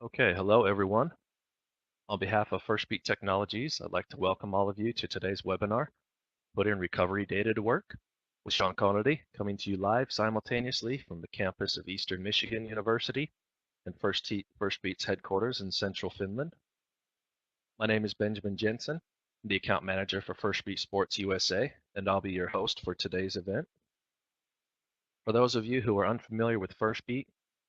Okay, hello everyone. On behalf of Firstbeat Technologies, I'd like to welcome all of you to today's webinar, Putting Recovery Data to Work, with Sean Conaty, coming to you live simultaneously from the campus of Eastern Michigan University and Firstbeat's headquarters in central Finland. My name is Benjamin Jensen, I'm the account manager for Firstbeat Sports USA, and I'll be your host for today's event. For those of you who are unfamiliar with Firstbeat,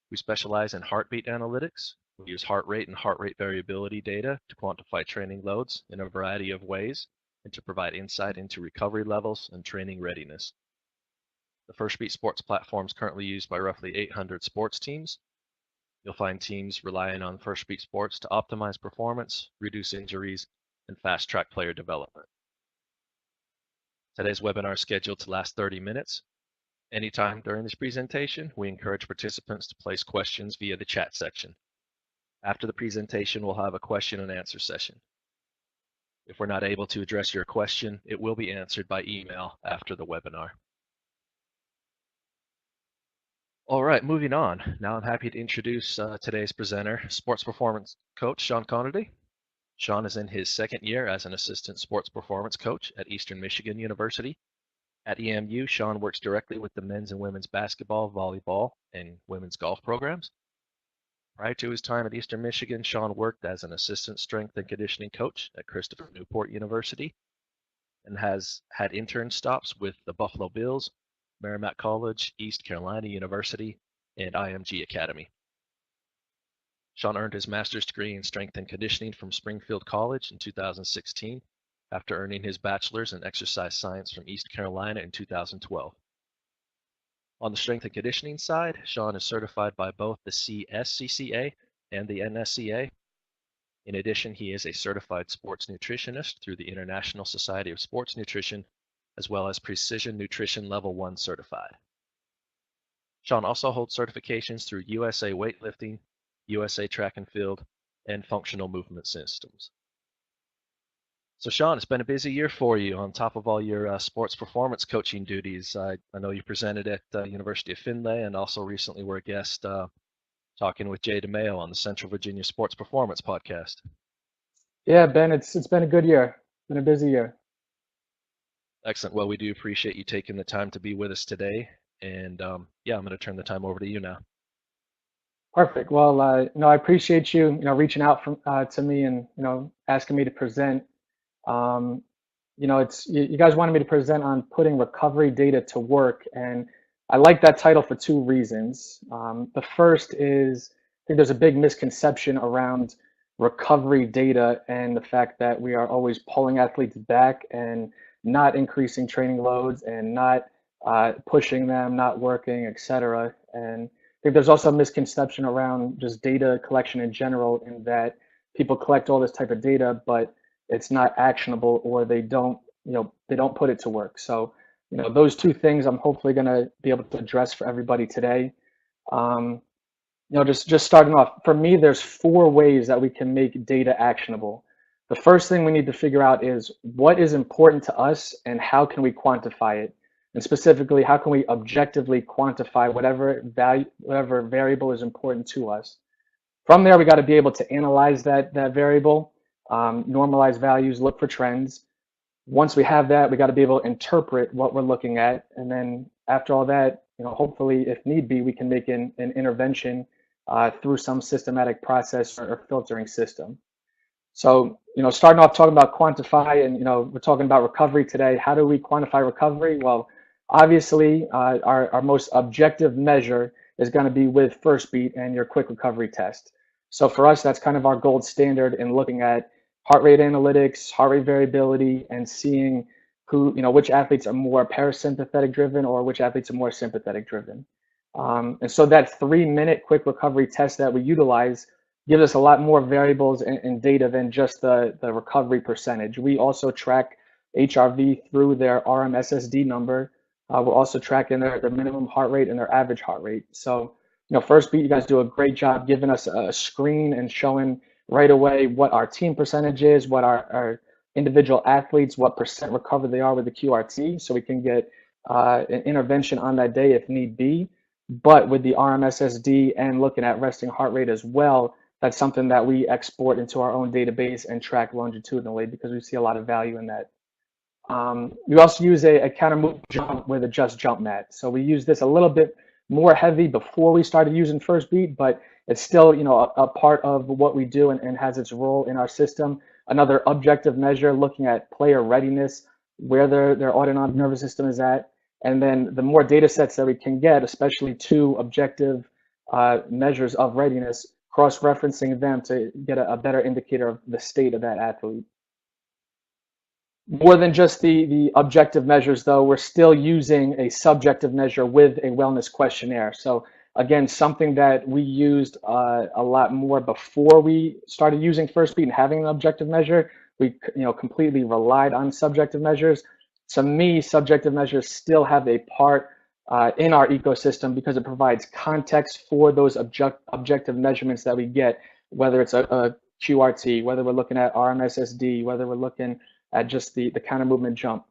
we specialize in heartbeat analytics. We use heart rate and heart rate variability data to quantify training loads in a variety of ways and to provide insight into recovery levels and training readiness. The Firstbeat Sports platform is currently used by roughly 800 sports teams. You'll find teams relying on Firstbeat Sports to optimize performance, reduce injuries, and fast-track player development. Today's webinar is scheduled to last 30 minutes. Anytime during this presentation, we encourage participants to place questions via the chat section. After the presentation, we'll have a question and answer session. If we're not able to address your question, it will be answered by email after the webinar. All right, moving on. Now I'm happy to introduce today's presenter, sports performance coach Sean Conaty. Sean is in his second year as an assistant sports performance coach at Eastern Michigan University. At EMU, Sean works directly with the men's and women's basketball, volleyball, and women's golf programs. Prior to his time at Eastern Michigan, Sean worked as an assistant strength and conditioning coach at Christopher Newport University and has had intern stops with the Buffalo Bills, Merrimack College, East Carolina University, and IMG Academy. Sean earned his master's degree in strength and conditioning from Springfield College in 2016 after earning his bachelor's in exercise science from East Carolina in 2012. On the strength and conditioning side, Sean is certified by both the CSCCA and the NSCA. In addition, he is a certified sports nutritionist through the International Society of Sports Nutrition, as well as Precision Nutrition Level 1 certified. Sean also holds certifications through USA Weightlifting, USA Track and Field, and Functional Movement Systems. So Sean, it's been a busy year for you on top of all your sports performance coaching duties. I know you presented at University of Findlay and also recently were a guest talking with Jay DeMeo on the Central Virginia Sports Performance podcast. Yeah, Ben, it's been a good year. It's been a busy year. Excellent. Well, we do appreciate you taking the time to be with us today. And yeah, I'm going to turn the time over to you now. Perfect. Well, I appreciate you, reaching out to me and, asking me to present. It's you guys wanted me to present on putting recovery data to work, and I like that title for two reasons. The first is I think there's a big misconception around recovery data and the fact that we are always pulling athletes back and not increasing training loads and not pushing them, not working, etc. And I think there's also a misconception around just data collection in general, in that people collect all this type of data, but it's not actionable, or they don't put it to work. So, those two things I'm hopefully going to be able to address for everybody today. Just starting off, for me, there's four ways that we can make data actionable. The first thing we need to figure out is what is important to us and how can we quantify it? And specifically, how can we objectively quantify whatever variable is important to us? From there, we got to be able to analyze that variable, normalize values, look for trends. Once we have that, we got to be able to interpret what we're looking at. And then after all that, hopefully, if need be, we can make an intervention through some systematic process or filtering system. So, starting off talking about quantify, and, we're talking about recovery today. How do we quantify recovery? Well, obviously, our most objective measure is going to be with Firstbeat and your quick recovery test. So for us, that's kind of our gold standard in looking at heart rate analytics, heart rate variability, and seeing which athletes are more parasympathetic driven or which athletes are more sympathetic driven. And so that 3-minute quick recovery test that we utilize gives us a lot more variables and data than just the recovery percentage. We also track HRV through their RMSSD number. We're also tracking their minimum heart rate and their average heart rate. So, Firstbeat, you guys do a great job giving us a screen and showing right away what our team percentage is, what our individual athletes, what percent recovered they are with the QRT, so we can get an intervention on that day if need be. But with the RMSSD and looking at resting heart rate as well, that's something that we export into our own database and track longitudinally because we see a lot of value in that. We also use a counter move jump with a just jump mat. So we use this a little bit more heavy before we started using Firstbeat, but it's still, a part of what we do and has its role in our system. Another objective measure looking at player readiness, where their autonomic nervous system is at. And then the more data sets that we can get, especially two objective measures of readiness, cross-referencing them to get a better indicator of the state of that athlete. More than just the objective measures, though, we're still using a subjective measure with a wellness questionnaire. So again, something that we used a lot more before we started using Firstbeat and having an objective measure. We completely relied on subjective measures. To me, subjective measures still have a part in our ecosystem because it provides context for those objective measurements that we get, whether it's a QRT, whether we're looking at RMSSD, whether we're looking at just the counter movement jump.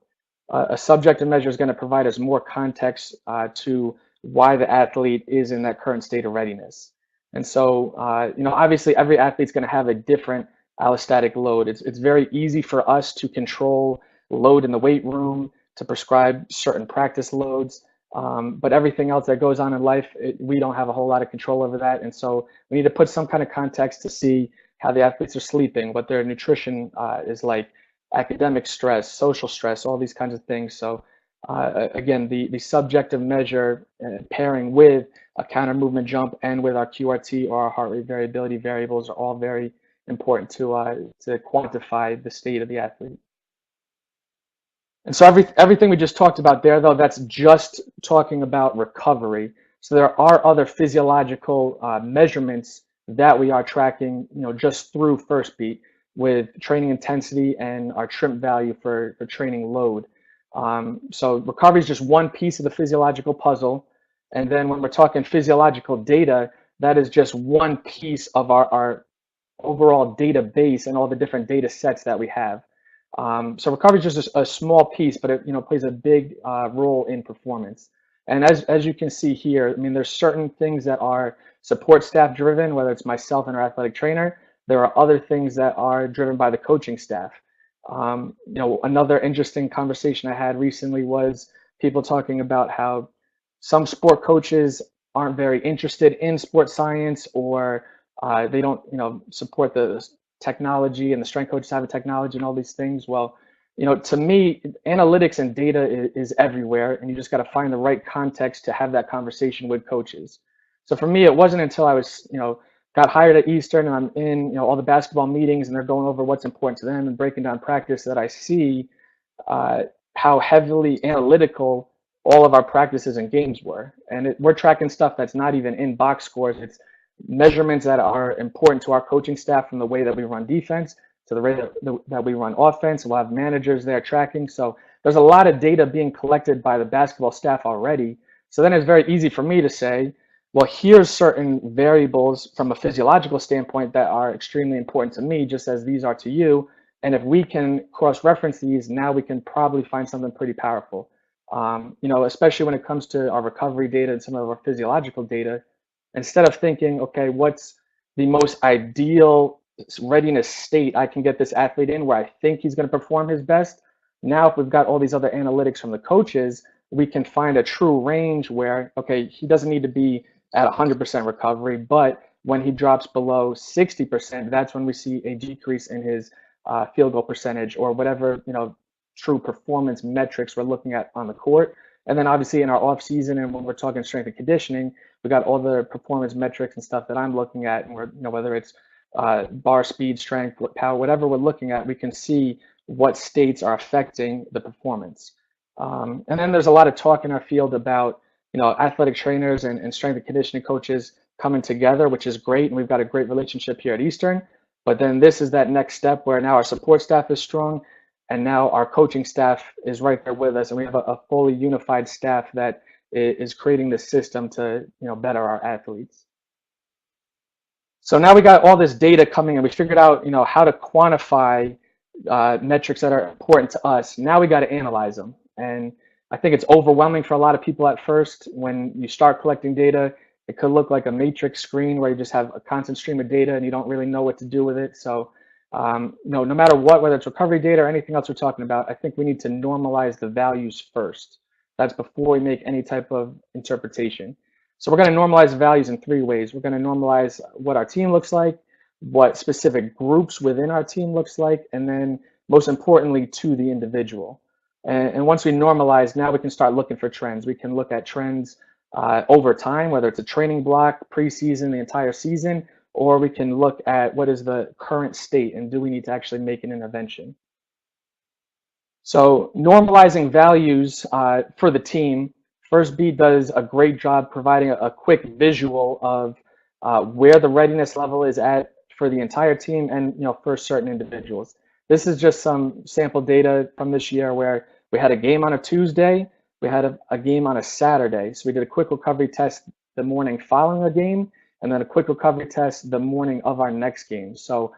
A subjective measure is going to provide us more context to why the athlete is in that current state of readiness. And so, obviously every athlete's going to have a different allostatic load. It's very easy for us to control load in the weight room, to prescribe certain practice loads, but everything else that goes on in life, we don't have a whole lot of control over that. And so we need to put some kind of context to see how the athletes are sleeping, what their nutrition is like, academic stress, social stress, all these kinds of things. So again, the subjective measure pairing with a counter movement jump and with our QRT or our heart rate variability variables are all very important to quantify the state of the athlete. And so everything we just talked about there, though, that's just talking about recovery. So there are other physiological measurements that we are tracking, just through Firstbeat, with training intensity and our TRIMP value for training load. So recovery is just one piece of the physiological puzzle. And then when we're talking physiological data, that is just one piece of our overall database and all the different data sets that we have. So recovery is just a small piece, but it plays a big role in performance. And as you can see here, I mean, there's certain things that are support staff driven, whether it's myself and our athletic trainer. There are other things that are driven by the coaching staff. Another interesting conversation I had recently was people talking about how some sport coaches aren't very interested in sports science, or they don't, support the technology, and the strength coaches have the technology and all these things. Well, to me, analytics and data is everywhere, and you just got to find the right context to have that conversation with coaches. So for me, it wasn't until I was, got hired at Eastern and I'm in, all the basketball meetings and they're going over what's important to them and breaking down practice, that I see how heavily analytical all of our practices and games were. And we're tracking stuff that's not even in box scores. It's measurements that are important to our coaching staff, from the way that we run defense to the way that we run offense. We'll have managers there tracking. So there's a lot of data being collected by the basketball staff already. So then it's very easy for me to say, well, here's certain variables from a physiological standpoint that are extremely important to me, just as these are to you. And if we can cross-reference these, now we can probably find something pretty powerful. Especially when it comes to our recovery data and some of our physiological data. Instead of thinking, okay, what's the most ideal readiness state I can get this athlete in where I think he's going to perform his best, now if we've got all these other analytics from the coaches, we can find a true range where, okay, he doesn't need to be at 100% recovery, but when he drops below 60%, that's when we see a decrease in his field goal percentage, or whatever true performance metrics we're looking at on the court. And then obviously in our off season, and when we're talking strength and conditioning, we got all the performance metrics and stuff that I'm looking at, and we're, whether it's bar speed, strength, power, whatever we're looking at, we can see what states are affecting the performance. And then there's a lot of talk in our field about athletic trainers and strength and conditioning coaches coming together, which is great, and we've got a great relationship here at Eastern. But then this is that next step where now our support staff is strong, and now our coaching staff is right there with us, and we have a fully unified staff that is creating the system to better our athletes. So now we got all this data coming, and we figured out how to quantify metrics that are important to us. Now we got to analyze them, and I think it's overwhelming for a lot of people at first. When you start collecting data, It could look like a matrix screen where you just have a constant stream of data and you don't really know what to do with it. So, no matter what, whether it's recovery data or anything else we're talking about, I think we need to normalize the values first. That's before we make any type of interpretation. So we're going to normalize values in three ways. We're going to normalize what our team looks like, what specific groups within our team looks like, and then most importantly to the individual. And once we normalize, now we can start looking for trends. We can look at trends over time, whether it's a training block, preseason, the entire season, or we can look at what is the current state and do we need to actually make an intervention. So normalizing values for the team, Firstbeat does a great job providing a quick visual of where the readiness level is at for the entire team and for certain individuals. This is just some sample data from this year where we had a game on a Tuesday, we had a game on a Saturday. So we did a quick recovery test the morning following a game, and then a quick recovery test the morning of our next game. So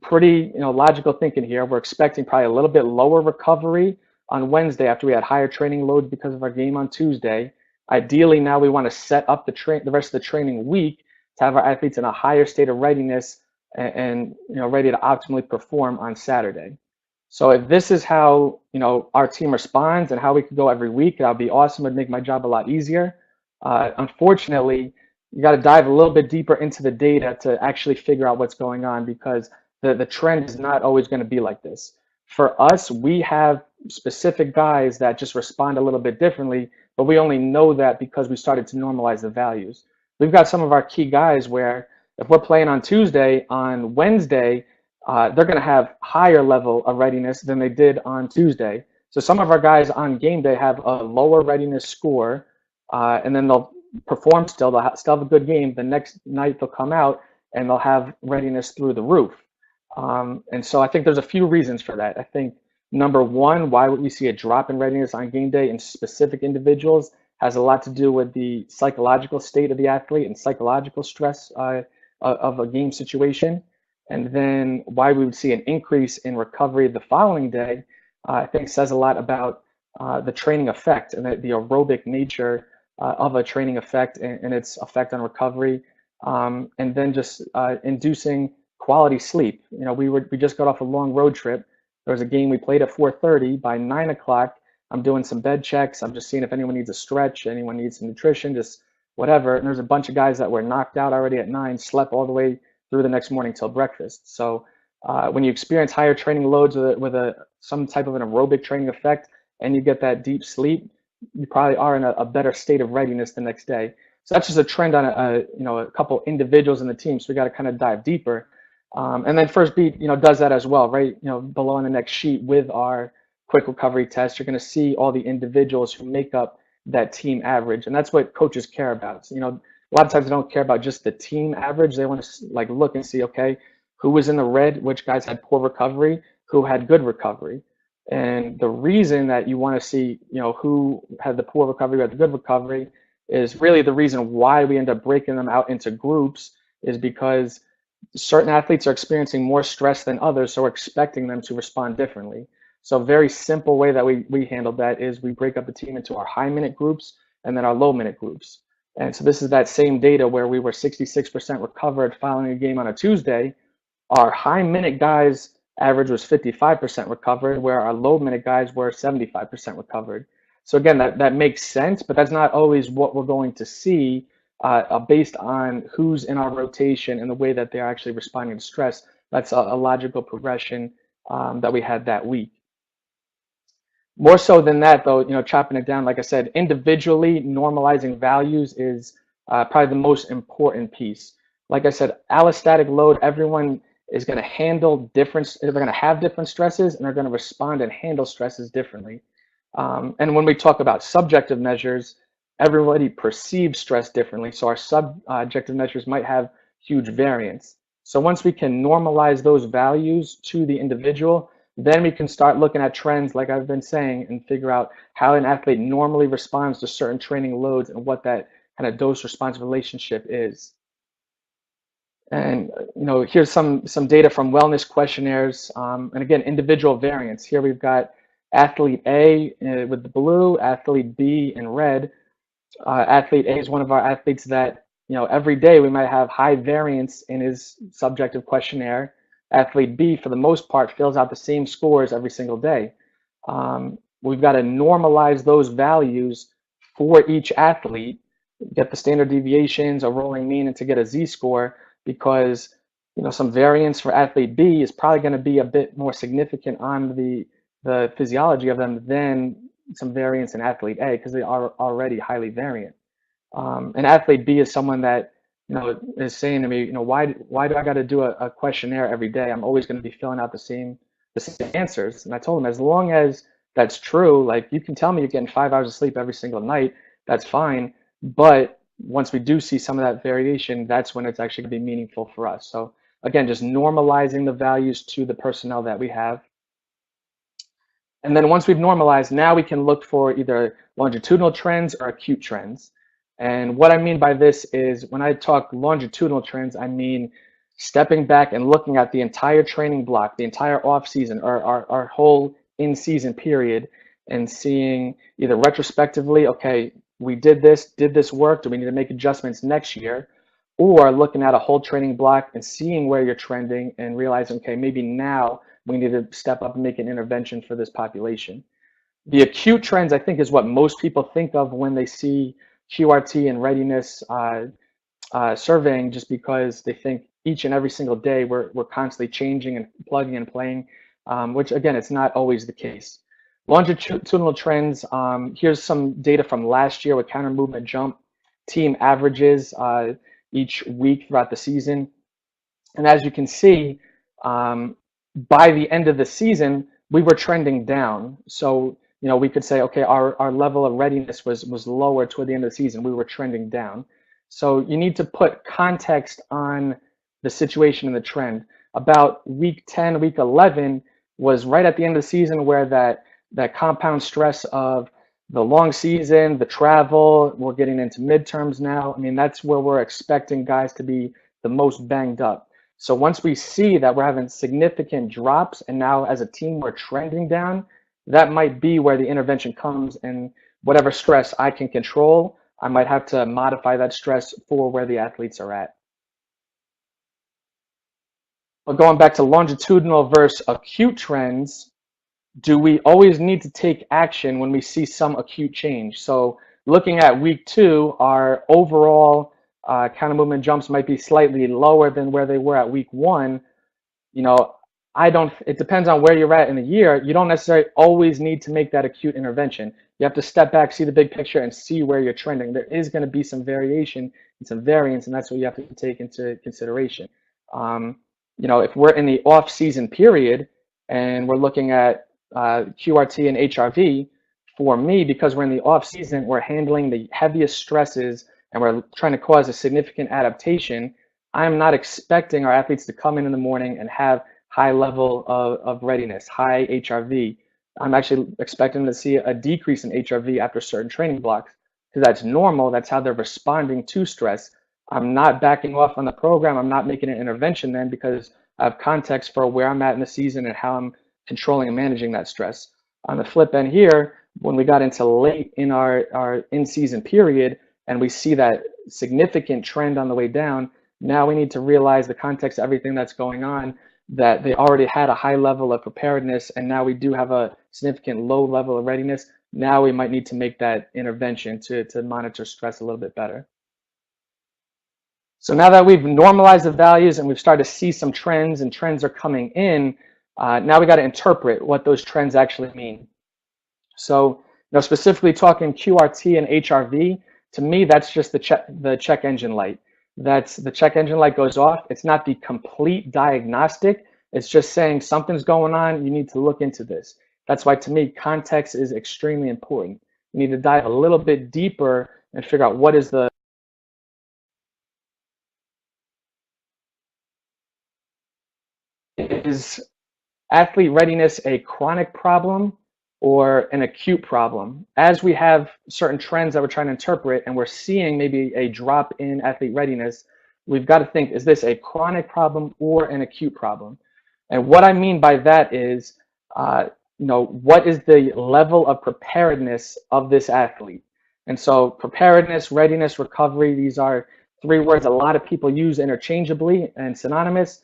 pretty logical thinking here. We're expecting probably a little bit lower recovery on Wednesday after we had higher training loads because of our game on Tuesday. Ideally, now we want to set up the rest of the training week to have our athletes in a higher state of readiness and ready to optimally perform on Saturday. So if this is how our team responds and how we could go every week, that would be awesome. It'd make my job a lot easier. Unfortunately, you got to dive a little bit deeper into the data to actually figure out what's going on, because the trend is not always going to be like this. For us, we have specific guys that just respond a little bit differently, but we only know that because we started to normalize the values. We've got some of our key guys where if we're playing on Tuesday, on Wednesday, they're going to have higher level of readiness than they did on Tuesday. So some of our guys on game day have a lower readiness score, and then they'll perform still. They'll still have a good game. The next night they'll come out and they'll have readiness through the roof. And so I think there's a few reasons for that. I think number one, why would we see a drop in readiness on game day in specific individuals has a lot to do with the psychological state of the athlete and psychological stress of a game situation. And then why we would see an increase in recovery the following day, I think says a lot about the training effect and the aerobic nature of a training effect and its effect on recovery. And then just inducing quality sleep. We just got off a long road trip. There was a game we played at 4:30. By 9 o'clock, I'm doing some bed checks. I'm just seeing if anyone needs a stretch, anyone needs some nutrition, just whatever. And there's a bunch of guys that were knocked out already at 9, slept all the way through the next morning till breakfast. So when you experience higher training loads with some type of an aerobic training effect and you get that deep sleep, you probably are in a better state of readiness the next day. So that's just a trend on a couple individuals in the team. So we got to kind of dive deeper. And then Firstbeat, does that as well, right? Below on the next sheet with our quick recovery test, you're going to see all the individuals who make up that team average, and that's what coaches care about. A lot of times they don't care about just the team average. They want to look and see, okay, who was in the red, which guys had poor recovery, who had good recovery. And the reason that you want to see, who had the poor recovery, who had the good recovery, is really the reason why we end up breaking them out into groups, is because certain athletes are experiencing more stress than others, so we're expecting them to respond differently. So a very simple way that we handle that is we break up the team into our high minute groups and then our low minute groups. And so this is that same data where we were 66% recovered following a game on a Tuesday. Our high minute guys average was 55% recovered, where our low minute guys were 75% recovered. So again, that makes sense, but that's not always what we're going to see based on who's in our rotation and the way that they're actually responding to stress. That's a logical progression that we had that week. More so than that, though, chopping it down, like I said, individually normalizing values is probably the most important piece. Like I said, allostatic load, everyone is going to handle different, they're going to have different stresses and they're going to respond and handle stresses differently. And when we talk about subjective measures, everybody perceives stress differently. So our subjective measures might have huge variance. So once we can normalize those values to the individual, then we can start looking at trends, like I've been saying, and figure out how an athlete normally responds to certain training loads and what that kind of dose-response relationship is. And here's some data from wellness questionnaires, and again, individual variance. Here we've got athlete A with the blue, athlete B in red. Athlete A is one of our athletes that every day we might have high variance in his subjective questionnaire. Athlete B, for the most part, fills out the same scores every single day. We've got to normalize those values for each athlete, get the standard deviations, a rolling mean, and to get a z-score, because some variance for athlete B is probably going to be a bit more significant on the physiology of them than some variance in athlete A, because they are already highly variant. And athlete B is someone that is saying to me, why do I got to do a questionnaire every day? I'm always going to be filling out the same answers. And I told him, as long as that's true, like, you can tell me you're getting 5 hours of sleep every single night, that's fine. But once we do see some of that variation, that's when it's actually going to be meaningful for us. So again, just normalizing the values to the personnel that we have. And then once we've normalized, now we can look for either longitudinal trends or acute trends. And what I mean by this is, when I talk longitudinal trends, I mean stepping back and looking at the entire training block, the entire off season, or our whole in-season period, and seeing either retrospectively, okay, we did this work, do we need to make adjustments next year? Or looking at a whole training block and seeing where you're trending and realizing, okay, maybe now we need to step up and make an intervention for this population. The acute trends, I think, is what most people think of when they see QRT and readiness surveying, just because they think each and every single day we're constantly changing and plugging and playing, which again, it's not always the case. Longitudinal trends, here's some data from last year with counter movement jump team averages each week throughout the season. And as you can see, by the end of the season, we were trending down. So, we could say, okay, our level of readiness was lower toward the end of the season. We were trending down. So you need to put context on the situation and the trend. About week 10, week 11 was right at the end of the season, where that compound stress of the long season, the travel, we're getting into midterms now. I mean, that's where we're expecting guys to be the most banged up. So once we see that we're having significant drops, and now as a team we're trending down, that might be where the intervention comes, and whatever stress I can control, I might have to modify that stress for where the athletes are at. But going back to longitudinal versus acute trends, do we always need to take action when we see some acute change? So looking at week 2, our overall counter movement jumps might be slightly lower than where they were at week 1. It depends on where you're at in the year. You don't necessarily always need to make that acute intervention. You have to step back, see the big picture, and see where you're trending. There is going to be some variation and some variance, and that's what you have to take into consideration. If we're in the off-season period and we're looking at QRT and HRV, for me, because we're in the off season, we're handling the heaviest stresses and we're trying to cause a significant adaptation. I'm not expecting our athletes to come in the morning and have high level of readiness, high HRV. I'm actually expecting to see a decrease in HRV after certain training blocks, because that's normal. That's how they're responding to stress. I'm not backing off on the program. I'm not making an intervention then, because I have context for where I'm at in the season and how I'm controlling and managing that stress. On the flip end here, when we got into late in our in-season period and we see that significant trend on the way down, now we need to realize the context of everything that's going on, that they already had a high level of preparedness, and now we do have a significant low level of readiness. Now we might need to make that intervention to monitor stress a little bit better. So now that we've normalized the values and we've started to see some trends, and trends are coming in, now we got to interpret what those trends actually mean. So, specifically talking QRT and HRV, to me, that's just the check engine light. That's the check engine light goes off. It's not the complete diagnostic. It's just saying something's going on. You need to look into this. That's why, to me, context is extremely important. You need to dive a little bit deeper and figure out what is athlete readiness a chronic problem or an acute problem? As we have certain trends that we're trying to interpret and we're seeing maybe a drop in athlete readiness, we've got to think, is this a chronic problem or an acute problem? And what I mean by that is, what is the level of preparedness of this athlete? And so preparedness, readiness, recovery, these are three words a lot of people use interchangeably and synonymous.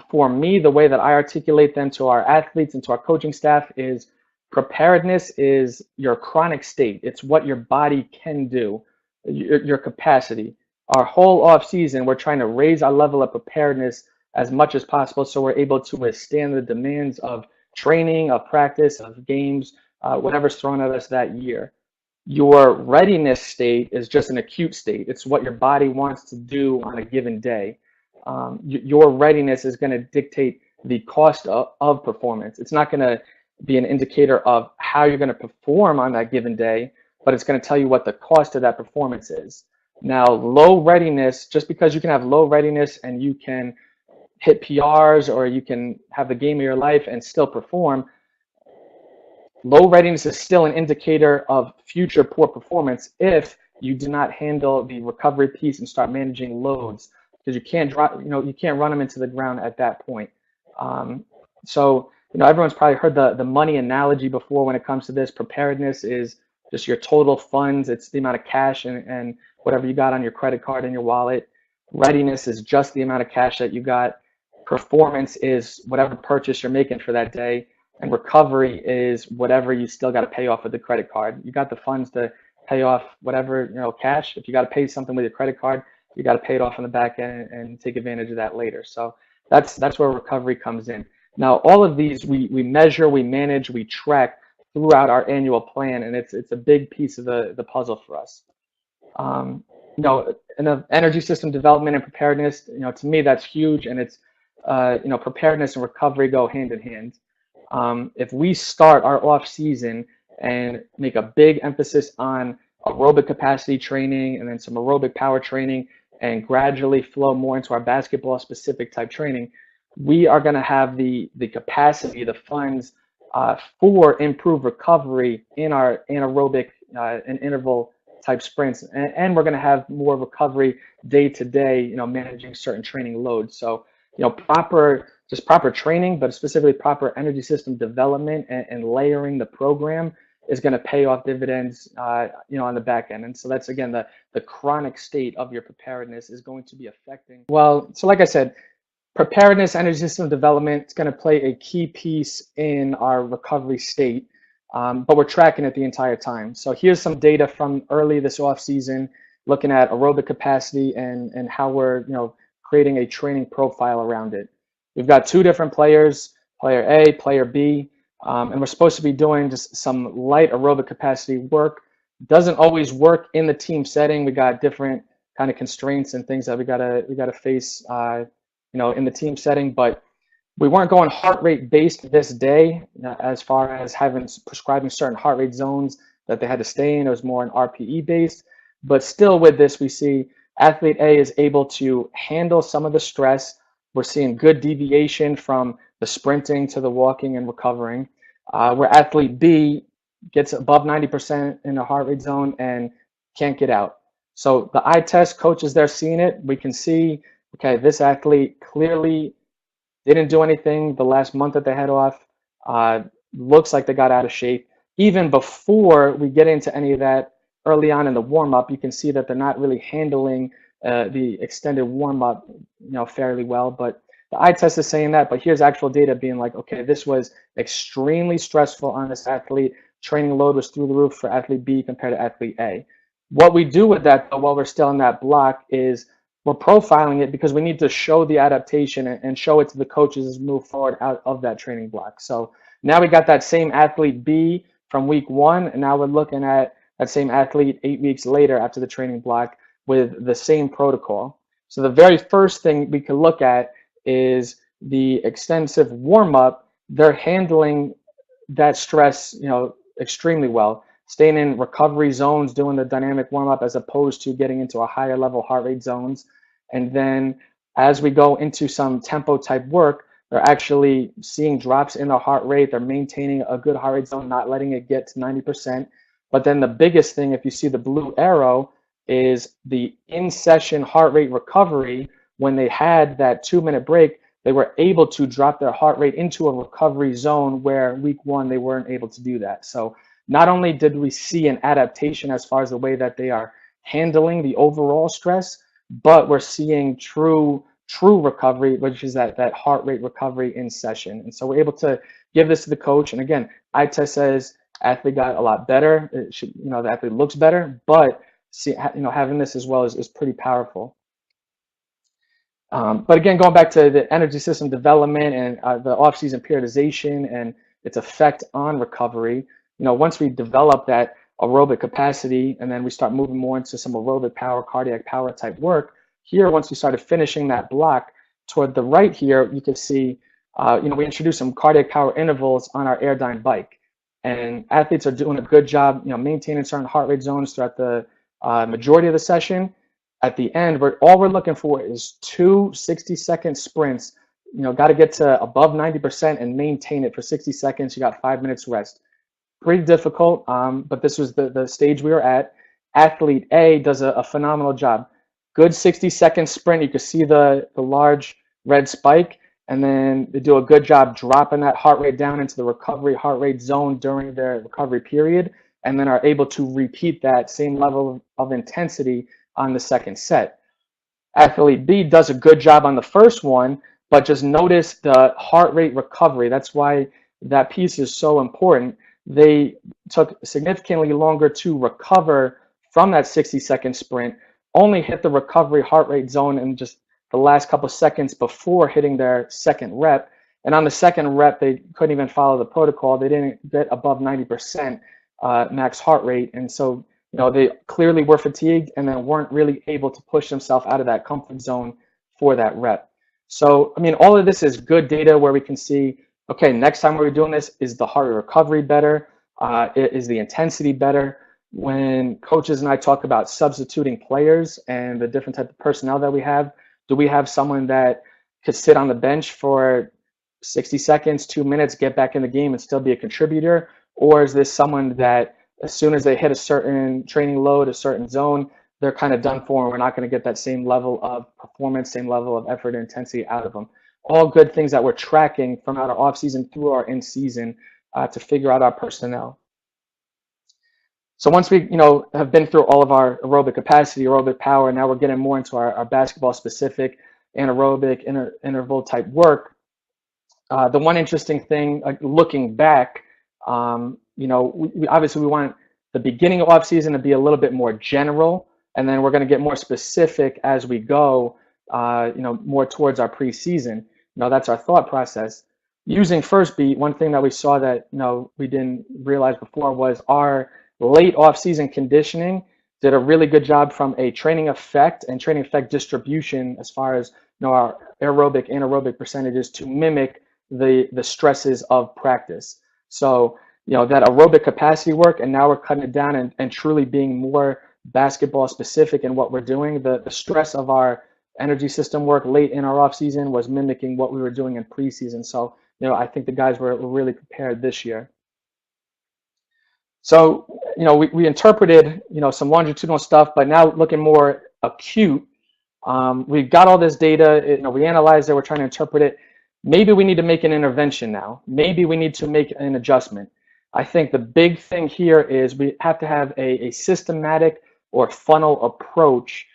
For me, the way that I articulate them to our athletes and to our coaching staff is preparedness is your chronic state. It's what your body can do, your capacity. Our whole off season, we're trying to raise our level of preparedness as much as possible so we're able to withstand the demands of training, of practice, of games, whatever's thrown at us that year. Your readiness state is just an acute state. It's what your body wants to do on a given day. Your readiness is going to dictate the cost of performance. It's not going to be an indicator of how you're going to perform on that given day, but it's going to tell you what the cost of that performance is. Now, low readiness, just because you can have low readiness and you can hit PRs or you can have the game of your life and still perform, low readiness is still an indicator of future poor performance if you do not handle the recovery piece and start managing loads, because you can't you can't run them into the ground at that point. So everyone's probably heard the money analogy before when it comes to this. Preparedness is just your total funds. It's the amount of cash and whatever you got on your credit card and your wallet. Readiness is just the amount of cash that you got. Performance is whatever purchase you're making for that day. And recovery is whatever you still got to pay off with the credit card. You got the funds to pay off whatever, cash. If you got to pay something with your credit card, you got to pay it off on the back end and take advantage of that later. So that's where recovery comes in. Now, all of these we measure, we manage, we track throughout our annual plan, and it's a big piece of the puzzle for us. And the energy system development and preparedness, to me that's huge, and it's preparedness and recovery go hand in hand. If we start our off season and make a big emphasis on aerobic capacity training and then some aerobic power training and gradually flow more into our basketball specific type training, we are going to have the capacity, the funds for improved recovery in our anaerobic and interval type sprints, and we're going to have more recovery day to day, managing certain training loads. So proper training, but specifically proper energy system development and layering the program is going to pay off dividends, on the back end. And so that's, again, the chronic state of your preparedness is going to be affecting. Well, so like I said, preparedness, energy system development is going to play a key piece in our recovery state, but we're tracking it the entire time. So here's some data from early this off season, looking at aerobic capacity and how we're, creating a training profile around it. We've got two different players, player A, player B, and we're supposed to be doing just some light aerobic capacity work. Doesn't always work in the team setting. We got different kind of constraints and things that we gotta face, in the team setting. But we weren't going heart rate based this day, as far as prescribing certain heart rate zones that they had to stay in. It was more an RPE based. But still, with this, we see athlete A is able to handle some of the stress. We're seeing good deviation from the sprinting to the walking and recovering, where athlete B gets above 90% in the heart rate zone and can't get out. So the eye test coaches, they're seeing it. We can see, okay, this athlete clearly didn't do anything the last month that they had off. Looks like they got out of shape. Even before we get into any of that, early on in the warm-up, you can see that they're not really handling the extended warm-up, fairly well. But the eye test is saying that. But here's actual data being like, okay, this was extremely stressful on this athlete. Training load was through the roof for athlete B compared to athlete A. What we do with that, though, while we're still in that block, is we're profiling it because we need to show the adaptation and show it to the coaches as we move forward out of that training block. So now we got that same athlete B from week 1, and now we're looking at that same athlete 8 weeks later after the training block with the same protocol. So the very first thing we can look at is the extensive warm-up. They're handling that stress, extremely well, staying in recovery zones, doing the dynamic warm-up as opposed to getting into a higher level heart rate zones. And then as we go into some tempo type work, they're actually seeing drops in the heart rate. They're maintaining a good heart rate zone, not letting it get to 90%. But then the biggest thing, if you see the blue arrow, is the in-session heart rate recovery. When they had that 2-minute break, they were able to drop their heart rate into a recovery zone where week 1 they weren't able to do that. So not only did we see an adaptation as far as the way that they are handling the overall stress, but we're seeing true recovery, which is that heart rate recovery in session. And so we're able to give this to the coach. And again, eye test says athlete got a lot better. It should, the athlete looks better, but having this as well is pretty powerful. But again, going back to the energy system development and the off-season periodization and its effect on recovery, once we develop that aerobic capacity and then we start moving more into some aerobic power, cardiac power type work, here, once we started finishing that block, toward the right here, you can see, we introduced some cardiac power intervals on our Airdyne bike. And athletes are doing a good job, maintaining certain heart rate zones throughout the majority of the session. At the end, all we're looking for is 2 60-second sprints. Got to get to above 90% and maintain it for 60 seconds. You got 5 minutes rest. Pretty difficult, but this was the stage we were at. Athlete A does a phenomenal job. Good 60-second sprint. You can see the large red spike, and then they do a good job dropping that heart rate down into the recovery heart rate zone during their recovery period, and then are able to repeat that same level of intensity on the second set. Athlete B does a good job on the first one, but just notice the heart rate recovery. That's why that piece is so important. They took significantly longer to recover from that 60-second sprint, only hit the recovery heart rate zone in just the last couple of seconds before hitting their second rep. And on the second rep, they couldn't even follow the protocol. They didn't get above 90% max heart rate. And so, they clearly were fatigued and then weren't really able to push themselves out of that comfort zone for that rep. So, all of this is good data where we can see, okay, next time we're doing this, is the heart rate recovery better? Is the intensity better? When coaches and I talk about substituting players and the different type of personnel that we have, do we have someone that could sit on the bench for 60 seconds, 2 minutes, get back in the game and still be a contributor? Or is this someone that as soon as they hit a certain training load, a certain zone, they're kind of done for and we're not going to get that same level of performance, same level of effort and intensity out of them? All good things that we're tracking from our off season through our in season to figure out our personnel. So once we, have been through all of our aerobic capacity, aerobic power, now we're getting more into our basketball specific anaerobic interval type work. The one interesting thing, looking back, we obviously we want the beginning of off season to be a little bit more general, and then we're going to get more specific as we go, more towards our preseason. That's our thought process. Using Firstbeat, one thing that we saw that we didn't realize before was our late off-season conditioning did a really good job from a training effect and training effect distribution as far as our aerobic and anaerobic percentages to mimic the stresses of practice. So that aerobic capacity work, and now we're cutting it down and truly being more basketball specific in what we're doing. The stress of our energy system work late in our off season was mimicking what we were doing in preseason. So I think the guys were really prepared this year. So, we interpreted, some longitudinal stuff, but now looking more acute, we've got all this data, we analyzed it, we're trying to interpret it. Maybe we need to make an intervention now. Maybe we need to make an adjustment. I think the big thing here is we have to have a systematic or funnel approach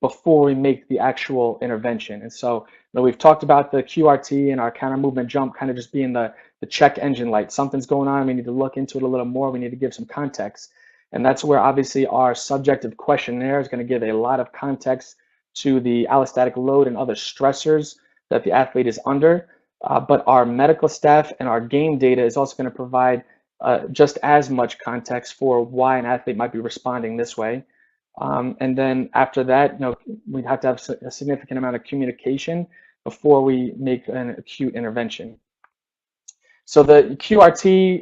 before we make the actual intervention. And so, we've talked about the QRT and our counter movement jump kind of just being the check engine light. Something's going on, we need to look into it a little more, we need to give some context. And that's where obviously our subjective questionnaire is going to give a lot of context to the allostatic load and other stressors that the athlete is under. But our medical staff and our game data is also going to provide just as much context for why an athlete might be responding this way. And then after that, we'd have to have a significant amount of communication before we make an acute intervention. So the QRT,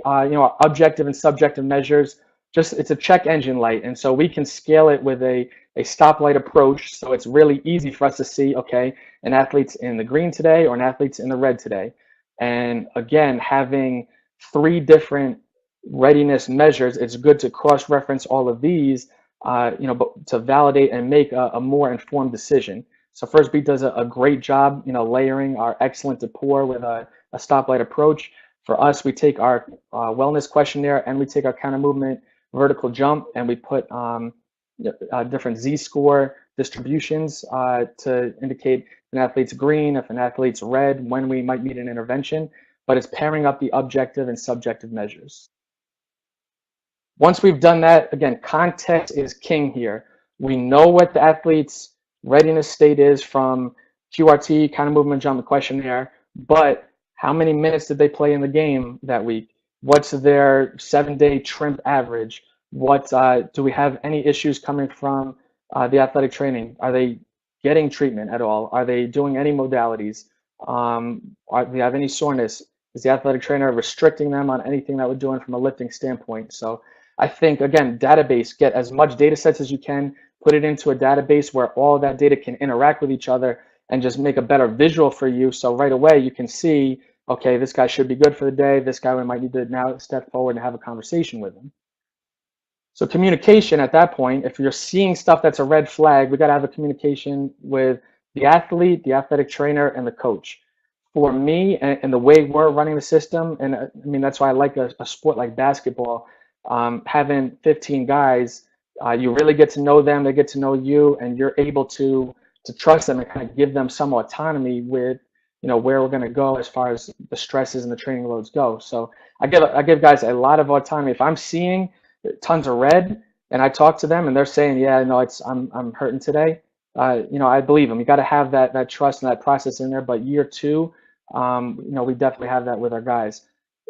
objective and subjective measures, it's a check engine light. And so we can scale it with a stoplight approach. So it's really easy for us to see, okay, an athlete's in the green today or an athlete's in the red today. And again, having 3 different readiness measures, it's good to cross-reference all of these, but to validate and make a more informed decision. So Firstbeat does a great job, layering our excellent to poor with a stoplight approach. For us, we take our wellness questionnaire and we take our counter movement vertical jump and we put different Z-score distributions to indicate an athlete's green, if an athlete's red, when we might need an intervention, but it's pairing up the objective and subjective measures. Once we've done that, again, context is king here. We know what the athlete's readiness state is from QRT, kind of movement jump, the questionnaire, but how many minutes did they play in the game that week? What's their 7-day trimp average? What do we have any issues coming from the athletic training? Are they getting treatment at all? Are they doing any modalities? Do they have any soreness? Is the athletic trainer restricting them on anything that we're doing from a lifting standpoint? So I think, again, database, get as much data sets as you can, put it into a database where all that data can interact with each other and just make a better visual for you. So right away you can see, okay, this guy should be good for the day. This guy, we might need to now step forward and have a conversation with him. So communication at that point, if you're seeing stuff that's a red flag, we got to have a communication with the athlete, the athletic trainer, and the coach. For me, and the way we're running the system, and I mean, that's why I like a sport like basketball, having 15 guys, you really get to know them, they get to know you, and you're able to trust them and kind of give them some autonomy with, you know, where we're going to go as far as the stresses and the training loads go. So I give guys a lot of autonomy. If I'm seeing tons of red and I talk to them and they're saying, yeah, no, I'm hurting today, you know, I believe them. You got to have that trust and that process in there. But year two, you know, we definitely have that with our guys.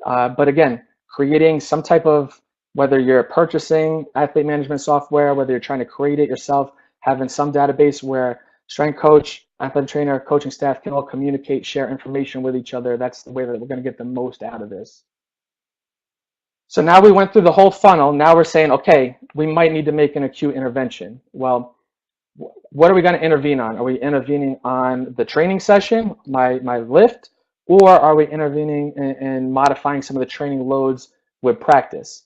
But again, creating some type of, whether you're purchasing athlete management software, whether you're trying to create it yourself, having some database where strength coach, athletic trainer, coaching staff can all communicate, share information with each other. That's the way that we're going to get the most out of this. So now we went through the whole funnel. Now we're saying, okay, we might need to make an acute intervention. Well, what are we going to intervene on? Are we intervening on the training session, my lift, or are we intervening and modifying some of the training loads with practice?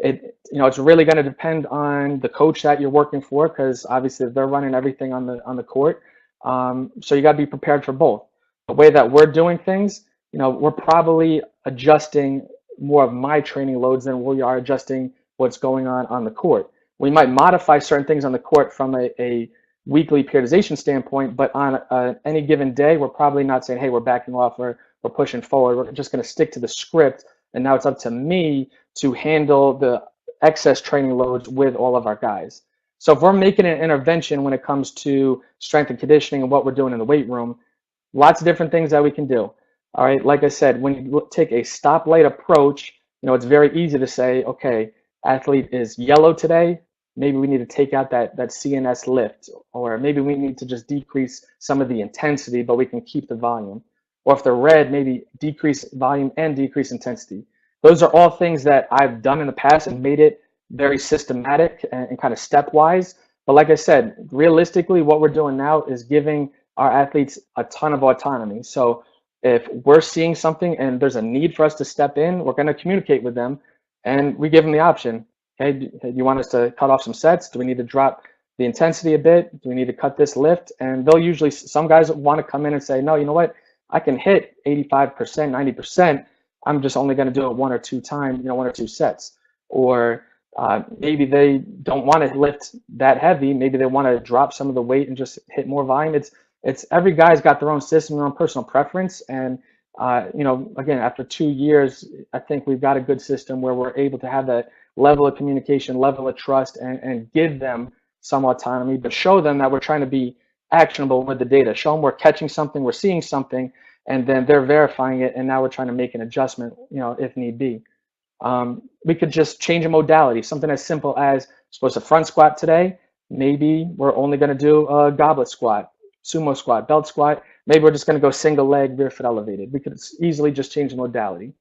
You know, it's really going to depend on the coach that you're working for, because obviously they're running everything on the court. So you got to be prepared for both. The way that we're doing things, you know, we're probably adjusting more of my training loads than we are adjusting what's going on the court. We might modify certain things on the court from a weekly periodization standpoint, but on any given day, we're probably not saying, hey, we're backing off or we're pushing forward. We're just going to stick to the script. And now it's up to me to handle the excess training loads with all of our guys. So if we're making an intervention when it comes to strength and conditioning and what we're doing in the weight room, lots of different things that we can do. All right, like I said, when you take a stoplight approach, you know, it's very easy to say, okay, athlete is yellow today, maybe we need to take out that CNS lift, or maybe we need to just decrease some of the intensity, but we can keep the volume. Or if they're red, maybe decrease volume and decrease intensity. Those are all things that I've done in the past and made it very systematic and kind of stepwise. But like I said, realistically, what we're doing now is giving our athletes a ton of autonomy. So if we're seeing something and there's a need for us to step in, we're going to communicate with them and we give them the option. Okay, do you want us to cut off some sets? Do we need to drop the intensity a bit? Do we need to cut this lift? And they'll usually, some guys want to come in and say, no, you know what? I can hit 85%, 90%. I'm just only going to do it one or two times, you know, one or two sets. Or maybe they don't want to lift that heavy. Maybe they want to drop some of the weight and just hit more volume. It's every guy's got their own system, their own personal preference. And, you know, again, after 2 years, I think we've got a good system where we're able to have that level of communication, level of trust, and give them some autonomy, but show them that we're trying to be actionable with the data. Show them we're catching something, we're seeing something, and then they're verifying it, and now we're trying to make an adjustment, you know, if need be. We could just change a modality, something as simple as supposed to front squat today. Maybe we're only going to do a goblet squat, sumo squat, belt squat. Maybe we're just going to go single leg rear foot elevated. We could easily just change the modality.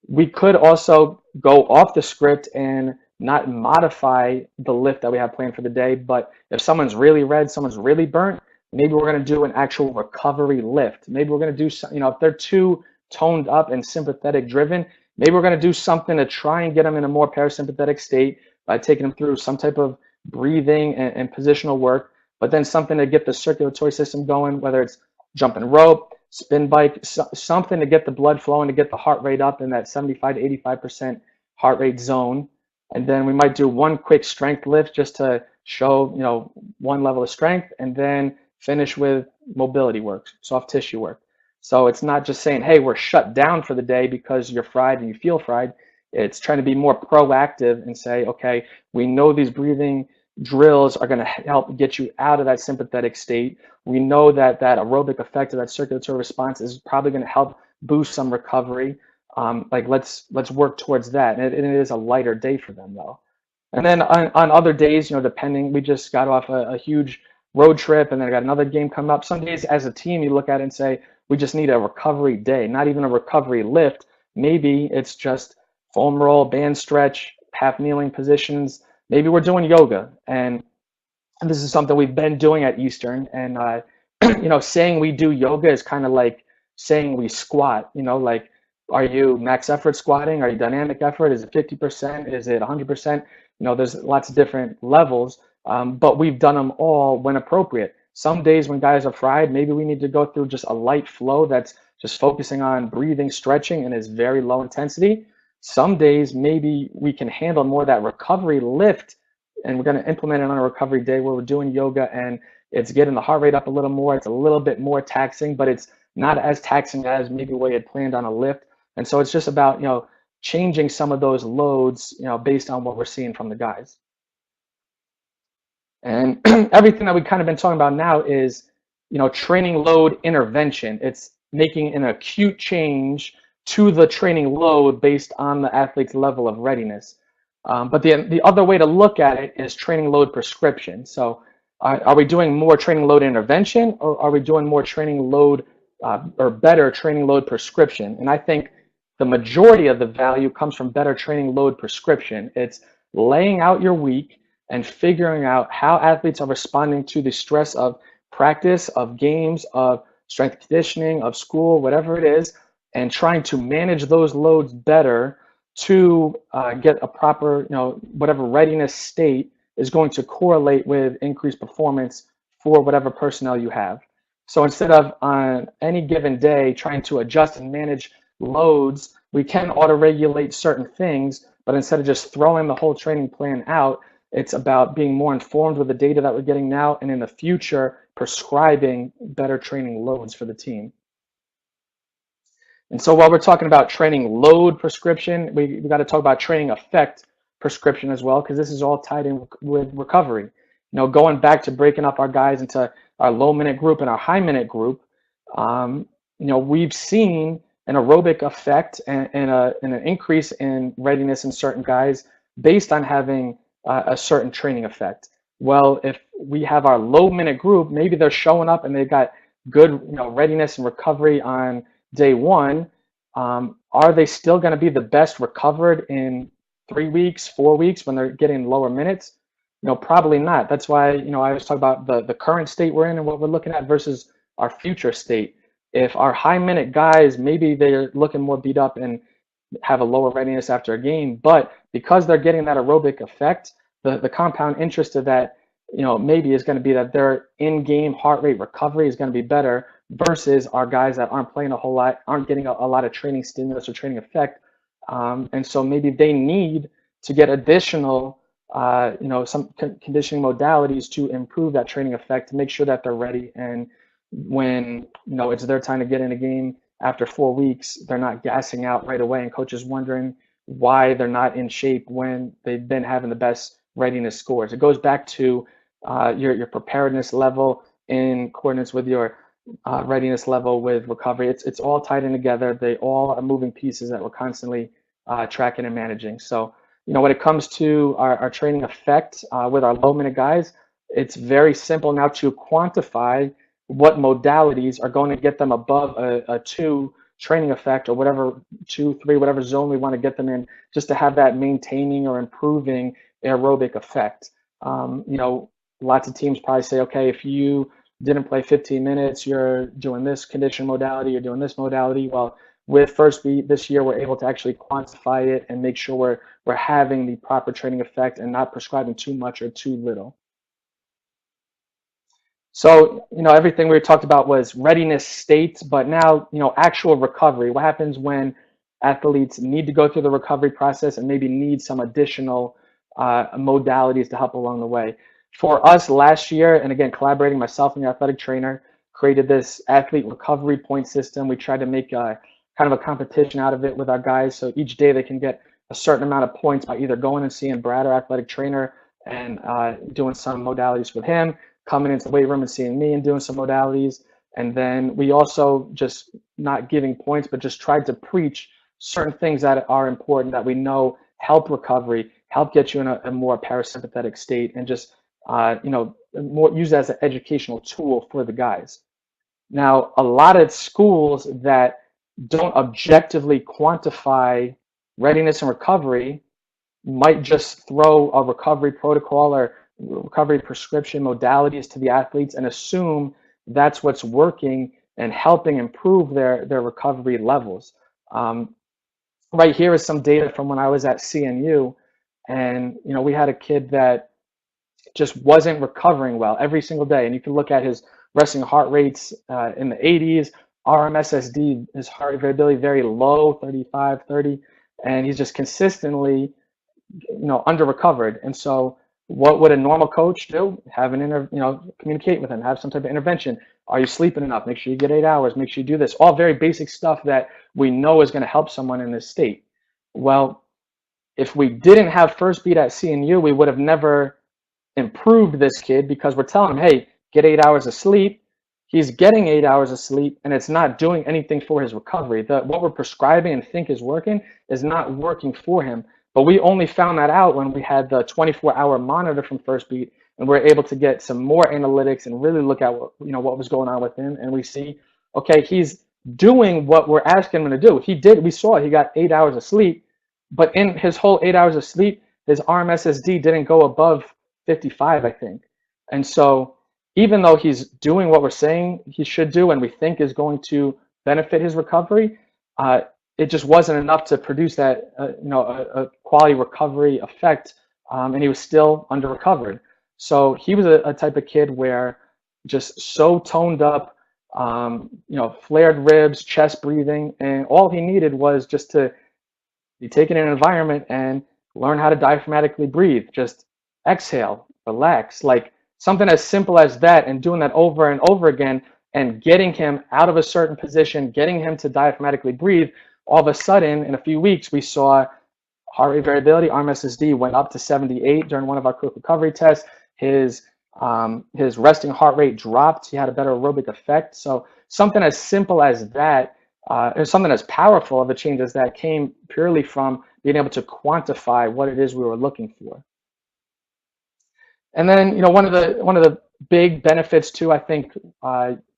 We could also go off the script and not modify the lift that we have planned for the day. But if someone's really red, someone's really burnt, maybe we're going to do an actual recovery lift. Maybe we're going to do, you know, if they're too toned up and sympathetic driven, maybe we're going to do something to try and get them in a more parasympathetic state by taking them through some type of breathing and positional work, but then something to get the circulatory system going, whether it's jumping rope, spin bike, something to get the blood flowing, to get the heart rate up in that 75 to 85% heart rate zone. And then we might do one quick strength lift just to show, one level of strength, and then finish with mobility work, soft tissue work. So it's not just saying, hey, we're shut down for the day because you're fried and you feel fried. It's trying to be more proactive and say, okay, we know these breathing drills are going to help get you out of that sympathetic state. We know that that aerobic effect of that circulatory response is probably going to help boost some recovery. Like let's work towards that. And it is a lighter day for them though. And then on other days, depending, we just got off a huge road trip and then I got another game coming up. Some days as a team, you look at it and say, we just need a recovery day, not even a recovery lift. Maybe it's just foam roll, band stretch, half kneeling positions. Maybe we're doing yoga. And this is something we've been doing at Eastern. And, saying we do yoga is kind of like saying we squat, like, are you max effort squatting? Are you dynamic effort? Is it 50%? Is it 100%? There's lots of different levels, but we've done them all when appropriate. Some days when guys are fried, maybe we need to go through just a light flow that's just focusing on breathing, stretching, and is very low intensity. Some days maybe we can handle more of that recovery lift, and we're going to implement it on a recovery day where we're doing yoga and it's getting the heart rate up a little more. It's a little bit more taxing, but it's not as taxing as maybe what you had planned on a lift. And so it's just about, changing some of those loads, based on what we're seeing from the guys. And everything that we've kind of been talking about now is, training load intervention. It's making an acute change to the training load based on the athlete's level of readiness. But the other way to look at it is training load prescription. So are we doing more training load intervention, or are we doing more training load or better training load prescription? And I think the majority of the value comes from better training load prescription. It's laying out your week and figuring out how athletes are responding to the stress of practice, of games, of strength conditioning, of school, whatever it is, and trying to manage those loads better to get a proper, whatever readiness state is going to correlate with increased performance for whatever personnel you have. So instead of on any given day trying to adjust and manage loads, we can auto-regulate certain things, but instead of just throwing the whole training plan out, it's about being more informed with the data that we're getting now, and in the future, prescribing better training loads for the team. And so while we're talking about training load prescription, we got to talk about training effect prescription as well, because this is all tied in with recovery. Going back to breaking up our guys into our low minute group and our high minute group, we've seen an aerobic effect and an increase in readiness in certain guys based on having a certain training effect. Well, if we have our low minute group, maybe they're showing up and they've got good readiness and recovery on day one. Are they still going to be the best recovered in 3 weeks, 4 weeks when they're getting lower minutes? Probably not. That's why I always talk about the current state we're in and what we're looking at versus our future state. If our high minute guys, maybe they're looking more beat up and have a lower readiness after a game, but because they're getting that aerobic effect, the compound interest of that, maybe is going to be that their in-game heart rate recovery is going to be better versus our guys that aren't playing a whole lot, aren't getting a lot of training stimulus or training effect. And so maybe they need to get additional, some conditioning modalities to improve that training effect to make sure that they're ready. And when it's their time to get in a game after 4 weeks, they're not gassing out right away, and coaches wondering why they're not in shape when they've been having the best readiness scores. It goes back to your preparedness level in coordinates with your readiness level with recovery. It's all tied in together. They all are moving pieces that we're constantly tracking and managing. So when it comes to our training effect with our low minute guys, it's very simple now to quantify what modalities are going to get them above a 2 training effect, or whatever 2, 3, whatever zone we want to get them in, just to have that maintaining or improving aerobic effect. Lots of teams probably say, okay, if you didn't play 15 minutes, you're doing this condition modality, you're doing this modality. Well, with Firstbeat this year, we're able to actually quantify it and make sure we're having the proper training effect and not prescribing too much or too little. So, everything we talked about was readiness states, but now, actual recovery. What happens when athletes need to go through the recovery process and maybe need some additional modalities to help along the way? For us last year, and again, collaborating myself and the athletic trainer, created this athlete recovery point system. We tried to make a kind of a competition out of it with our guys. So each day they can get a certain amount of points by either going and seeing Brad, our athletic trainer, and doing some modalities with him, coming into the weight room and seeing me and doing some modalities. And then we also just not giving points, but just tried to preach certain things that are important that we know help recovery, help get you in a more parasympathetic state, and just more use as an educational tool for the guys. Now, a lot of schools that don't objectively quantify readiness and recovery might just throw a recovery protocol or recovery prescription modalities to the athletes and assume that's what's working and helping improve their recovery levels. Right here is some data from when I was at CNU, and we had a kid that just wasn't recovering well every single day. And you can look at his resting heart rates in the 80s, RMSSD, his heart variability very low, 35, 30, and he's just consistently, under recovered. And so what would a normal coach do? Have communicate with him, have some type of intervention. Are you sleeping enough? Make sure you get 8 hours. Make sure you do this. All very basic stuff that we know is going to help someone in this state. Well, if we didn't have Firstbeat at CNU, we would have never improved this kid, because we're telling him, hey, get 8 hours of sleep. He's getting 8 hours of sleep, and it's not doing anything for his recovery. What we're prescribing and think is working is not working for him. But we only found that out when we had the 24-hour monitor from Firstbeat, and we're able to get some more analytics and really look at what was going on with him. And we see, okay, he's doing what we're asking him to do. We saw he got 8 hours of sleep, but in his whole 8 hours of sleep, his RMSSD didn't go above 55, I think. And so even though he's doing what we're saying he should do and we think is going to benefit his recovery, it just wasn't enough to produce that a quality recovery effect, and he was still under recovered. So he was a type of kid where just so toned up, flared ribs, chest breathing, and all he needed was just to be taken in an environment and learn how to diaphragmatically breathe. Just exhale, relax, like something as simple as that, and doing that over and over again and getting him out of a certain position, getting him to diaphragmatically breathe. All of a sudden, in a few weeks, we saw heart rate variability, RMSSD went up to 78 during one of our quick recovery tests. His resting heart rate dropped. He had a better aerobic effect. So something as simple as that, or something as powerful of a change as that, came purely from being able to quantify what it is we were looking for. And then, one of the big benefits too, I think,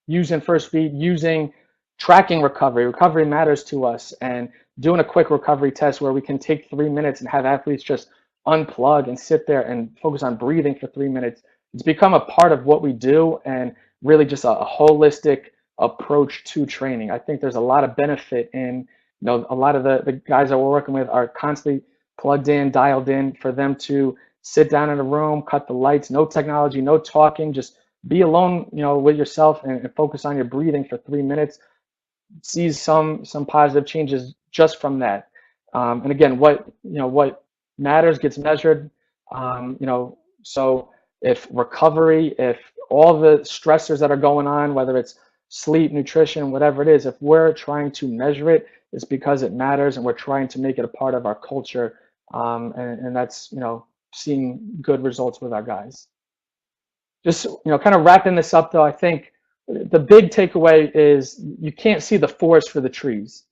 using Firstbeat, using tracking recovery. Recovery matters to us, and doing a quick recovery test where we can take 3 minutes and have athletes just unplug and sit there and focus on breathing for 3 minutes. It's become a part of what we do, and really just a holistic approach to training. I think there's a lot of benefit in, a lot of the guys that we're working with are constantly plugged in, dialed in, for them to sit down in a room, cut the lights, no technology, no talking, just be alone, with yourself and focus on your breathing for 3 minutes. Sees some positive changes just from that. And again, what matters gets measured. So if recovery, if all the stressors that are going on, whether it's sleep, nutrition, whatever it is, if we're trying to measure it, it's because it matters, and we're trying to make it a part of our culture. And that's, seeing good results with our guys. Just, kind of wrapping this up though, I think the big takeaway is you can't see the forest for the trees.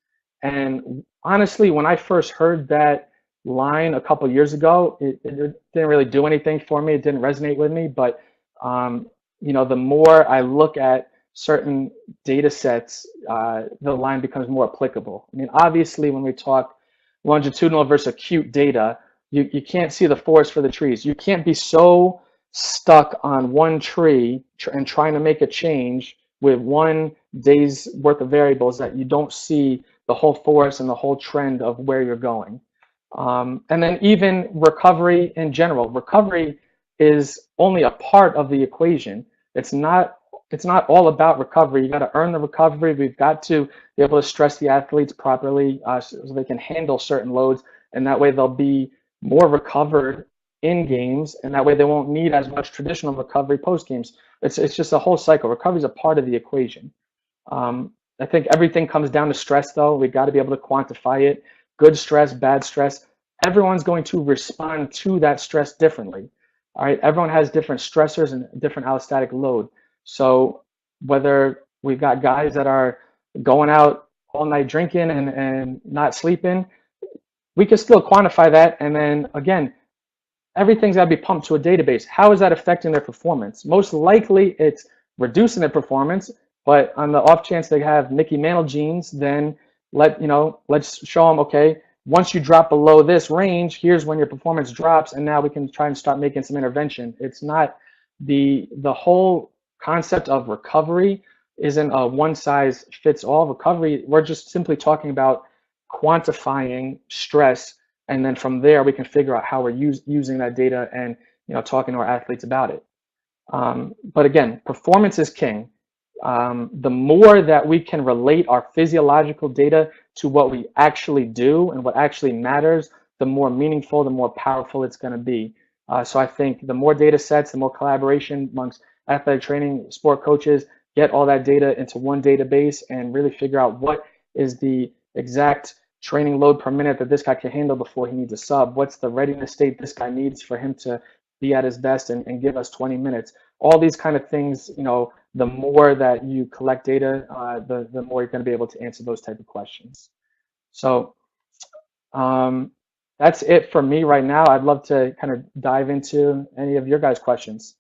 And honestly, when I first heard that line a couple years ago, it didn't really do anything for me. It didn't resonate with me. But the more I look at certain data sets, the line becomes more applicable. I mean, obviously, when we talk longitudinal versus acute data, you can't see the forest for the trees. You can't be so stuck on one tree and trying to make a change with one day's worth of variables that you don't see the whole forest and the whole trend of where you're going. And then even recovery in general. Recovery is only a part of the equation. It's not all about recovery. You got to earn the recovery. We've got to be able to stress the athletes properly so they can handle certain loads, and that way they'll be more recovered in games, and that way they won't need as much traditional recovery post games. It's just a whole cycle. Recovery is a part of the equation. I think everything comes down to stress, though. We got to be able to quantify it. Good stress, bad stress. Everyone's going to respond to that stress differently. All right. Everyone has different stressors and different allostatic load. So whether we've got guys that are going out all night drinking and not sleeping, we can still quantify that. And then again, everything's got to be pumped to a database. How is that affecting their performance? Most likely it's reducing their performance, but on the off chance they have Mickey Mantle genes, then let's show them, okay, once you drop below this range, here's when your performance drops, and now we can try and start making some intervention. It's not the whole concept of recovery isn't a one size fits all recovery. We're just simply talking about quantifying stress, and then from there we can figure out how we're using that data and talking to our athletes about it. But again, performance is king. The more that we can relate our physiological data to what we actually do and what actually matters, the more meaningful, the more powerful it's going to be. So I think the more data sets, the more collaboration amongst athletic training, sport coaches, get all that data into one database and really figure out what is the exact training load per minute that this guy can handle before he needs a sub. What's the readiness state this guy needs for him to be at his best and give us 20 minutes. All these kind of things, the more that you collect data, the more you're going to be able to answer those type of questions. So that's it for me right now. I'd love to kind of dive into any of your guys' questions.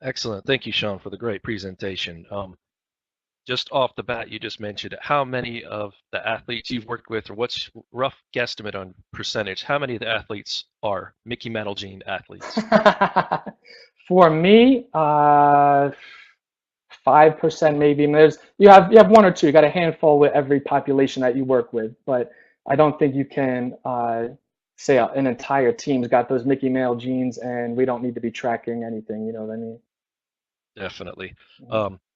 Excellent. Thank you, Sean, for the great presentation. Just off the bat, you just mentioned how many of the athletes you've worked with, or what's rough guesstimate on percentage, how many of the athletes are Mickey Mantle gene athletes? For me, 5% maybe. And you have one or two. You got a handful with every population that you work with, but I don't think you can say an entire team's got those Mickey Mantle genes and we don't need to be tracking anything. You know what I mean? Definitely.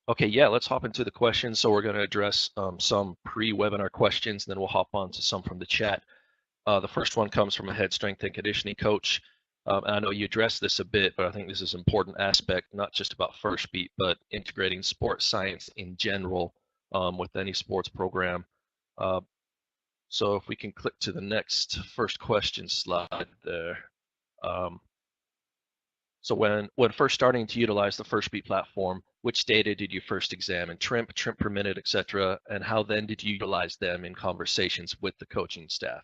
Okay, yeah, let's hop into the questions. So we're going to address some pre-webinar questions, and then we'll hop on to some from the chat. The first one comes from a head strength and conditioning coach. And I know you addressed this a bit, but I think this is an important aspect, not just about Firstbeat, but integrating sports science in general with any sports program. So if we can click to the next first question slide there. So when first starting to utilize the Firstbeat platform, which data did you first examine? Trimp per minute, etc. And how then did you utilize them in conversations with the coaching staff?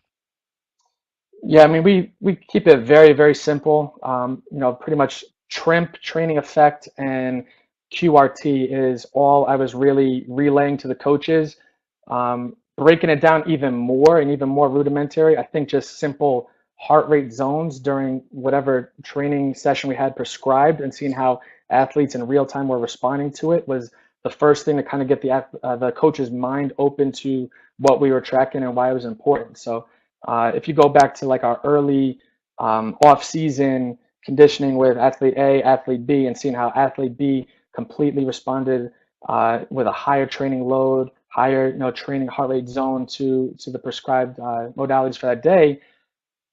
Yeah, I mean, we keep it very, very simple. Pretty much Trimp, training effect, and QRT is all I was really relaying to the coaches. Breaking it down even more and even more rudimentary, I think just simple heart rate zones during whatever training session we had prescribed and seeing how athletes in real time were responding to it was the first thing to kind of get the coach's mind open to what we were tracking and why it was important. So if you go back to like our early off-season conditioning with athlete A, athlete B, and seeing how athlete B completely responded with a higher training load, higher training heart rate zone to the prescribed modalities for that day,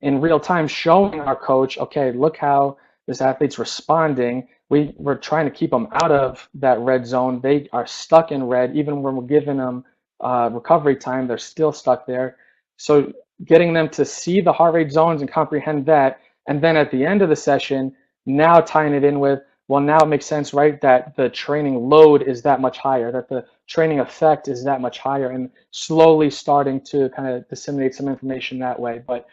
in real time showing our coach, okay, look how this athlete's responding. We're trying to keep them out of that red zone. They are stuck in red. Even when we're giving them recovery time, they're still stuck there. So getting them to see the heart rate zones and comprehend that, and then at the end of the session, now tying it in with, well, now it makes sense, right, that the training load is that much higher, that the training effect is that much higher, and slowly starting to kind of disseminate some information that way. But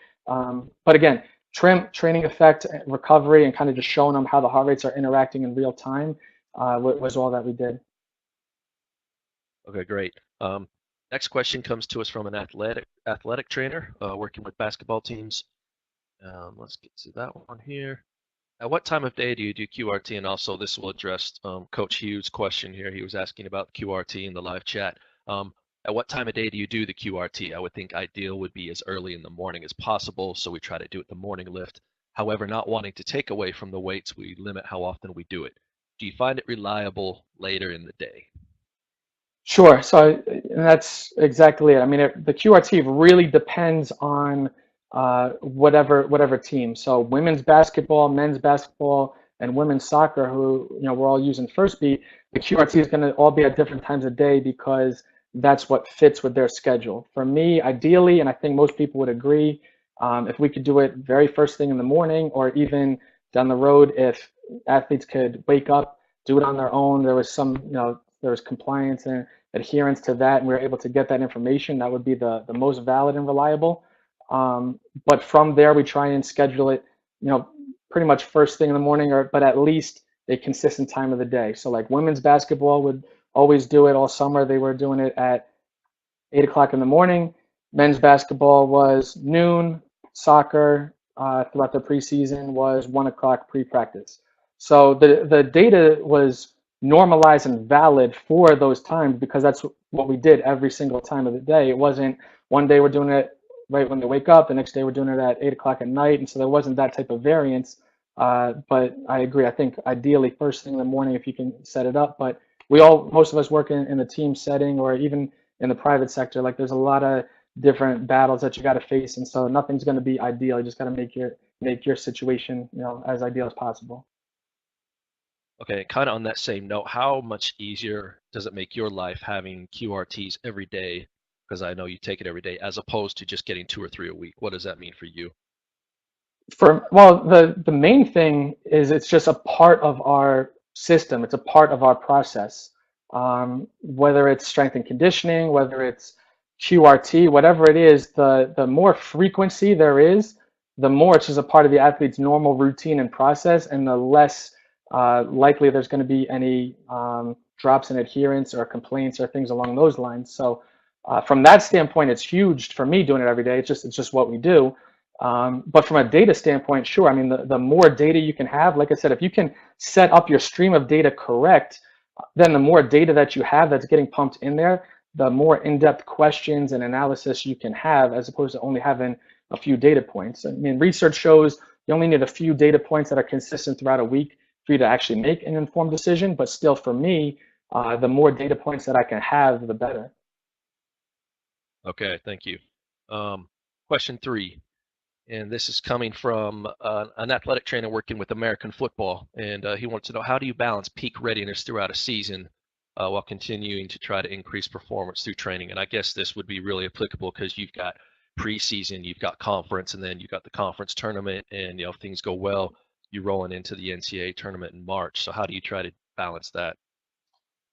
again, training effect, recovery, and kind of just showing them how the heart rates are interacting in real time was all that we did. Okay, great. Next question comes to us from an athletic trainer working with basketball teams. Let's get to that one here. At what time of day do you do QRT? And also this will address Coach Hughes' question here. He was asking about QRT in the live chat. At what time of day do you do the QRT? I would think ideal would be as early in the morning as possible, so we try to do it the morning lift. However, not wanting to take away from the weights, we limit how often we do it. Do you find it reliable later in the day? Sure. So and that's exactly it. I mean, the QRT really depends on whatever team. So women's basketball, men's basketball, and women's soccer, who we're all using Firstbeat, the QRT is going to all be at different times of day because that's what fits with their schedule. For me, ideally, and I think most people would agree, if we could do it very first thing in the morning, or even down the road, if athletes could wake up, do it on their own, there was some, there was compliance and adherence to that, and we were able to get that information, that would be the most valid and reliable. But from there, we try and schedule it, pretty much first thing in the morning, but at least a consistent time of the day. So like women's basketball would always do it all summer. They were doing it at 8 o'clock in the morning. Men's basketball was noon. Soccer throughout the preseason was 1 o'clock pre-practice. So the data was normalized and valid for those times because that's what we did every single time of the day. It wasn't one day we're doing it right when they wake up, the next day we're doing it at 8 o'clock at night, and so there wasn't that type of variance. But I agree. I think ideally first thing in the morning if you can set it up. But most of us work in the team setting or even in the private sector. Like there's a lot of different battles that you got to face, and so nothing's going to be ideal. You just got to make your situation as ideal as possible. Okay, kind of on that same note, how much easier does it make your life having QRTs every day? Because I know you take it every day, as opposed to just getting 2 or 3 a week. What does that mean for you? Well, the main thing is it's just a part of our system. It's a part of our process. Whether it's strength and conditioning, whether it's QRT, whatever it is, the more frequency there is, the more it's just a part of the athlete's normal routine and process, and the less likely there's going to be any drops in adherence or complaints or things along those lines. So from that standpoint, it's huge for me doing it every day. It's just what we do. But from a data standpoint, sure. I mean, the more data you can have, like I said, if you can set up your stream of data correct, then the more data that you have that's getting pumped in there, the more in-depth questions and analysis you can have, as opposed to only having a few data points. I mean, research shows you only need a few data points that are consistent throughout a week for you to actually make an informed decision. But still, for me, the more data points that I can have, the better. Okay, thank you. Question 3, and this is coming from an athletic trainer working with American football, and he wants to know, how do you balance peak readiness throughout a season while continuing to try to increase performance through training? And I guess this would be really applicable because you've got preseason, you've got conference, and then you've got the conference tournament, and if things go well, you're rolling into the NCAA tournament in March. So how do you try to balance that?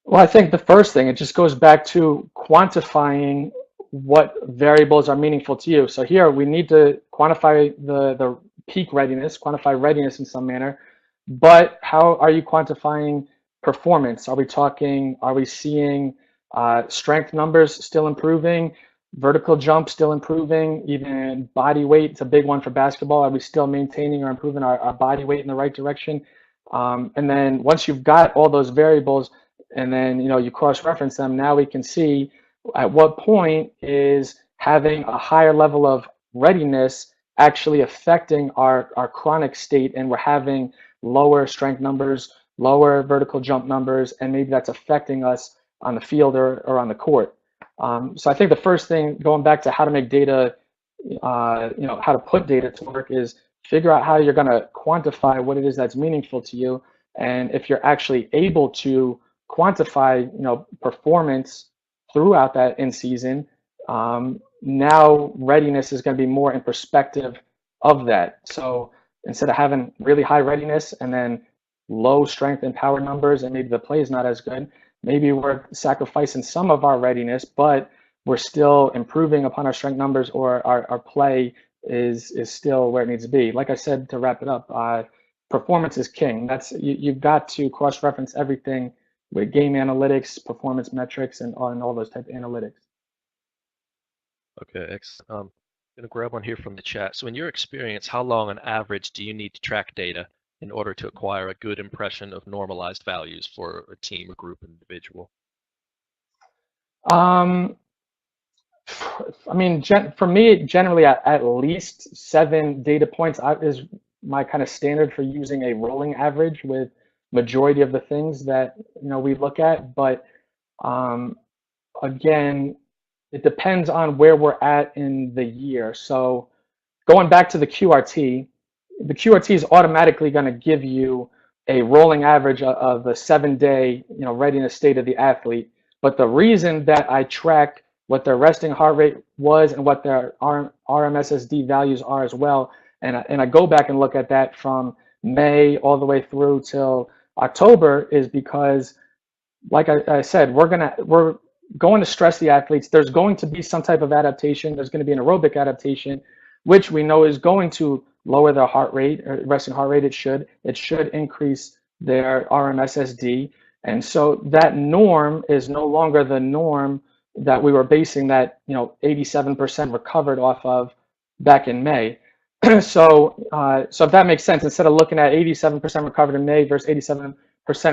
Well, I think the first thing, it just goes back to quantifying what variables are meaningful to you. So here we need to quantify the peak readiness, quantify readiness in some manner, but how are you quantifying performance? Are we seeing strength numbers still improving, vertical jump still improving, even body weight? It's a big one for basketball. Are we still maintaining or improving our body weight in the right direction? And then once you've got all those variables, and then you cross-reference them, now we can see at what point is having a higher level of readiness actually affecting our chronic state, and we're having lower strength numbers, lower vertical jump numbers, and maybe that's affecting us on the field or on the court. So I think the first thing, going back to how to make data, how to put data to work, is figure out how you're going to quantify what it is that's meaningful to you. And if you're actually able to quantify, performance throughout that in season, now readiness is going to be more in perspective of that. So instead of having really high readiness and then low strength and power numbers, and maybe the play is not as good, maybe we're sacrificing some of our readiness, but we're still improving upon our strength numbers, or our play is still where it needs to be. Like I said, to wrap it up, performance is king. You've got to cross-reference everything with game analytics, performance metrics, and all those type of analytics. Okay, excellent. I'm going to grab one here from the chat. So in your experience, how long on average do you need to track data in order to acquire a good impression of normalized values for a team, a group, an individual? I mean, for me, generally at least 7 data points is my kind of standard for using a rolling average with majority of the things that we look at. But again, it depends on where we're at in the year. So going back to the QRT is automatically going to give you a rolling average of the 7-day, readiness state of the athlete. But the reason that I track what their resting heart rate was and what their RMSSD values are as well, and I go back and look at that from May all the way through till October, is because, like I said, we're going to stress the athletes. There's going to be some type of adaptation. There's going to be an aerobic adaptation, which we know is going to lower their heart rate, or resting heart rate. It should increase their RMSSD, and so that norm is no longer the norm that we were basing that 87% recovered off of back in May. So if that makes sense, instead of looking at 87% recovered in May versus 87%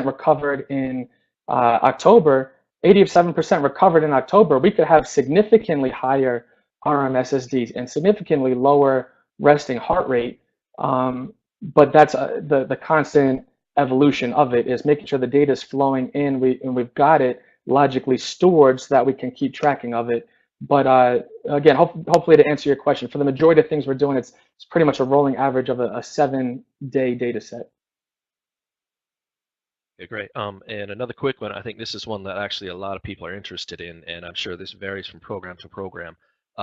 recovered in October, 87% recovered in October, we could have significantly higher RMSSDs and significantly lower resting heart rate. But that's the constant evolution of it, is making sure the data is flowing in, and we've got it logically stored so that we can keep tracking of it. But again, hopefully to answer your question, for the majority of things we're doing, it's pretty much a rolling average of a 7-day data set. Okay, great. And another quick one. I think this is one that actually a lot of people are interested in, and I'm sure this varies from program to program.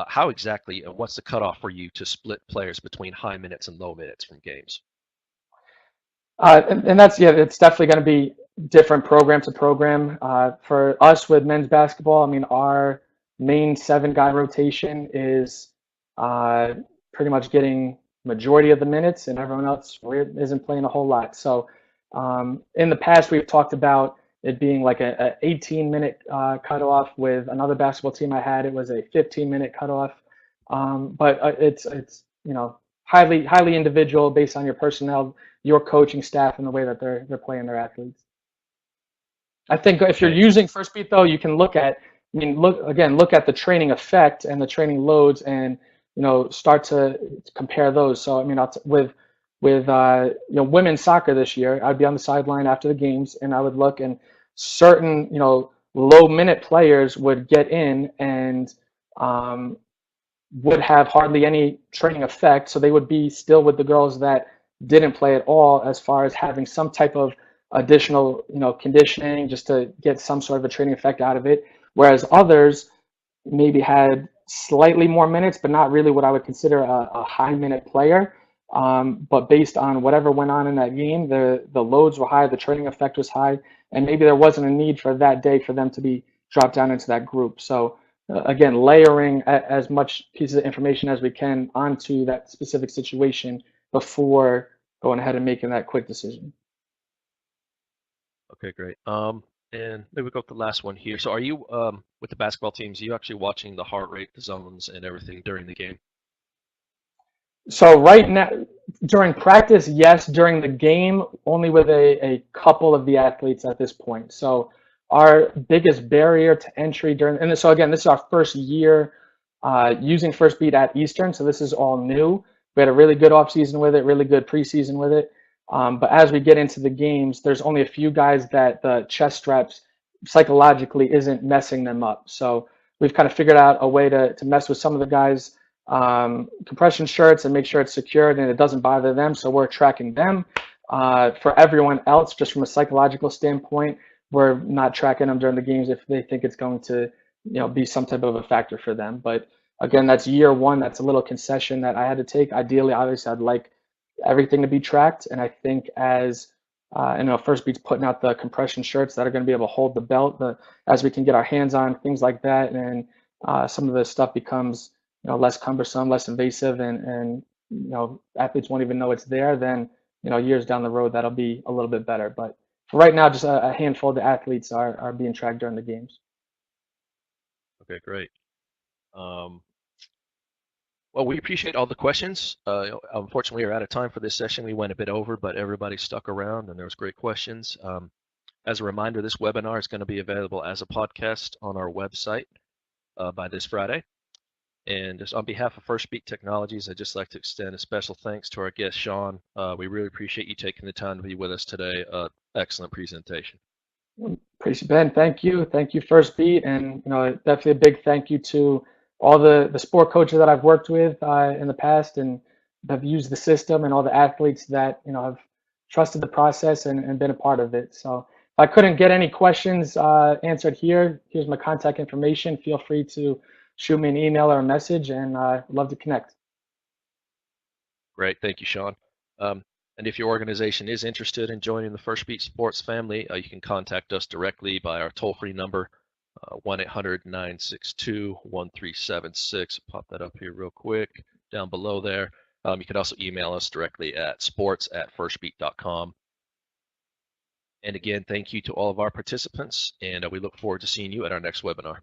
How exactly, what's the cutoff for you to split players between high minutes and low minutes from games? And that's, yeah, it's definitely going to be different program to program. For us with men's basketball, I mean, our main 7-guy rotation is pretty much getting majority of the minutes, and everyone else isn't playing a whole lot. So in the past, we've talked about it being like a 18-minute cutoff. With another basketball team I had, it was a 15-minute cutoff. But it's highly individual based on your personnel, your coaching staff, and the way that they're playing their athletes. I think if you're Okay. using Firstbeat, though, you can look at the training effect and the training loads, and start to compare those. So I mean, with women's soccer this year, I'd be on the sideline after the games, and I would look, and certain low minute players would get in and would have hardly any training effect, so they would be still with the girls that didn't play at all, as far as having some type of additional conditioning just to get some sort of a training effect out of it, whereas others maybe had slightly more minutes, but not really what I would consider a high minute player. But based on whatever went on in that game, the loads were high, the training effect was high, and maybe there wasn't a need for that day for them to be dropped down into that group. So again, layering as much pieces of information as we can onto that specific situation before going ahead and making that quick decision. Okay, great. And maybe we'll go to the last one here. So are you, with the basketball teams, are you actually watching the heart rate, the zones, and everything during the game? So right now, during practice, yes. During the game, only with a couple of the athletes at this point. So our biggest barrier to entry and so again, this is our first year using Firstbeat at Eastern, so this is all new. We had a really good offseason with it, really good preseason with it. But as we get into the games, there's only a few guys that the chest straps psychologically isn't messing them up. So we've kind of figured out a way to mess with some of the guys' compression shirts and make sure it's secured and it doesn't bother them. So we're tracking them. For everyone else, just from a psychological standpoint, we're not tracking them during the games if they think it's going to be some type of a factor for them. But again, that's year one. That's a little concession that I had to take. Ideally, obviously, I'd like everything to be tracked. And I think as Firstbeat's putting out the compression shirts that are going to be able to hold the belt, as we can get our hands on things like that, and some of the stuff becomes less cumbersome, less invasive, and athletes won't even know it's there, then years down the road that'll be a little bit better. But for right now, just a handful of the athletes are being tracked during the games. Okay, great. Well, we appreciate all the questions. Unfortunately, we're out of time for this session. We went a bit over, but everybody stuck around and there was great questions. As a reminder, this webinar is going to be available as a podcast on our website by this Friday. And just on behalf of Firstbeat Technologies, I'd just like to extend a special thanks to our guest, Sean. We really appreciate you taking the time to be with us today. Excellent presentation. Appreciate Ben. Thank you. Thank you, Firstbeat. And definitely a big thank you to all the sport coaches that I've worked with in the past and have used the system, and all the athletes that have trusted the process and been a part of it. So if I couldn't get any questions answered here, here's my contact information. Feel free to shoot me an email or a message, and I'd love to connect. Great, thank you, Sean. And if your organization is interested in joining the Firstbeat Sports family, you can contact us directly by our toll-free number, 1-800-962-1376. Pop that up here real quick, down below there. You can also email us directly at sports@firstbeat.com. And again, thank you to all of our participants, and we look forward to seeing you at our next webinar.